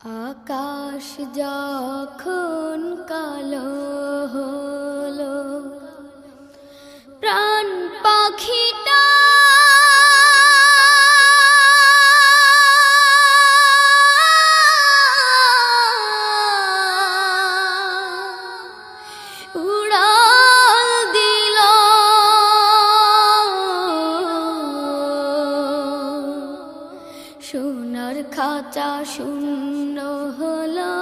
আকাশ যখন কালো হলো, প্রাণ পাখিটা উড়াল দিল। সোনার খাঁচা শূন্য হলো,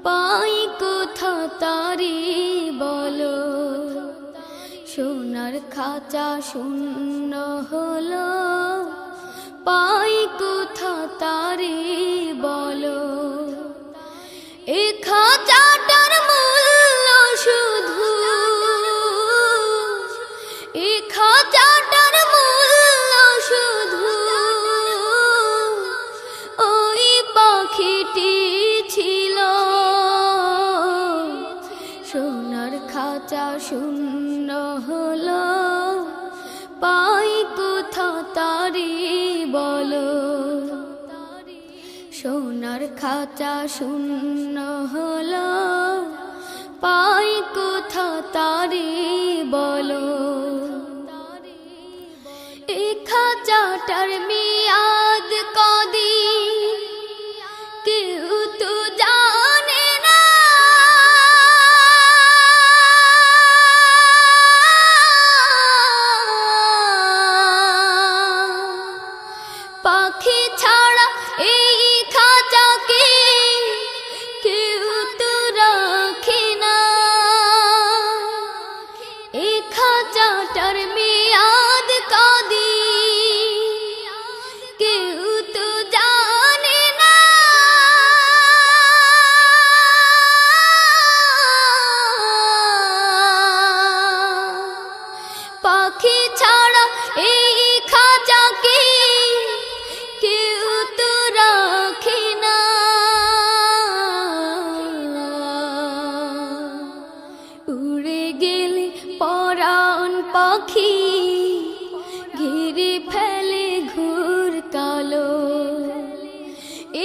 পাই কোথা তারি বলো। সোনার খাঁচা শূন্য হলো, পাই কোথা তারি বলো। এ খাঁচাটার মূল্য শুধু, এ খাঁচাটার মূল্য শুধু ওই পাখিটি ছিল। সোনার খাঁচা শূন্য হলো, পাই কোথা তারি বলো। সোনার খাঁচা শূন্য হলো, পাই কোথা তারি বলো। এই খাঁচাটার মেয়াদ কদিন কেউ তো জানে না। পাখি ছাড়া এই খাঁচাকে কেউ তো রাখে না। এই খাঁচাটার মেয়াদ কদিন কেউ তো জানে না। পাখি ছাড়া এই খাঁচাকে কেউ তো রাখে না। উড়ে গেলে পরাণ পাখি ঘিরে ফেলে ঘুর কালো।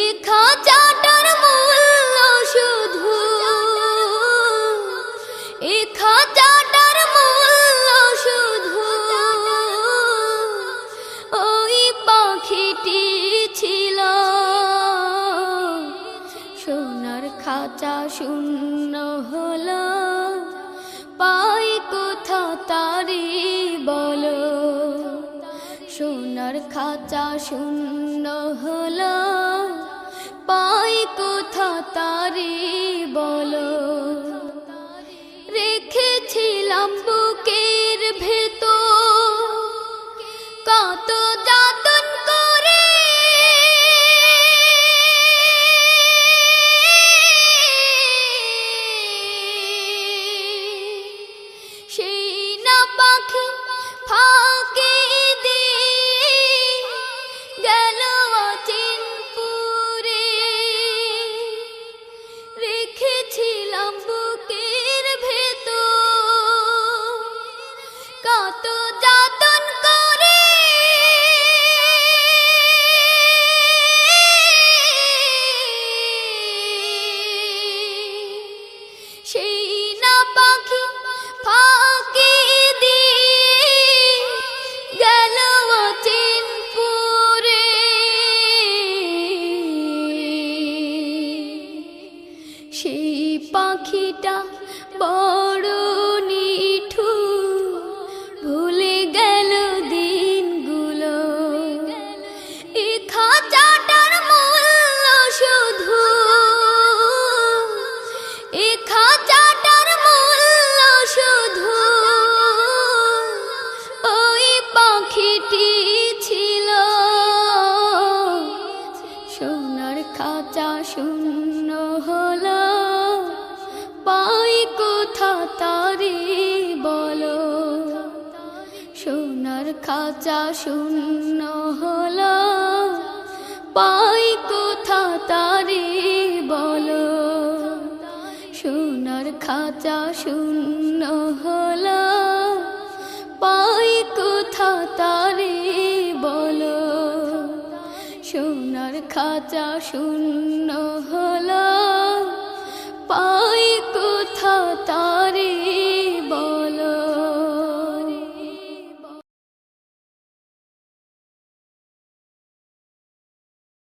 এ খাঁচাটার মূল্য শুধু, এ খাঁচাটার মূল্য শুধু ওই পাখিটি ছিল। সোনার খাঁচা শূন্য হলো, পাই কোথা তারি বলো। সোনার খাঁচা শূন্য হলো, পাই কোথা তারি বলো। রেখেছিলাম বুকের ভেতর কত যতন করে। সেই না পাখি ফাঁকি দিয়ে গেল অচিনপুরে। রেখেছিলাম বুকের ভেতর কত যতন করে। সেই না পাখি ফাঁকি দিয়ে গেল অচিনপুরে। সেই পাখিটা বড় নিঠুর, ভুলে গেল দিনগুলো। এ খাঁচাটার মূল্য শুধু, এ খাঁচাটার মূল্য শুধু ওই পাখিটি ছিল। সোনার খাঁচা শূন্য হলো, পাই কোথা তারি বলো। সোনার খাঁচা শূন্য হলো, পাই কোথা তারি বলো। সোনার খাঁচা শূন্য হলো, পাই কোথা তারি বলো। সোনার খাঁচা শূন্য হলো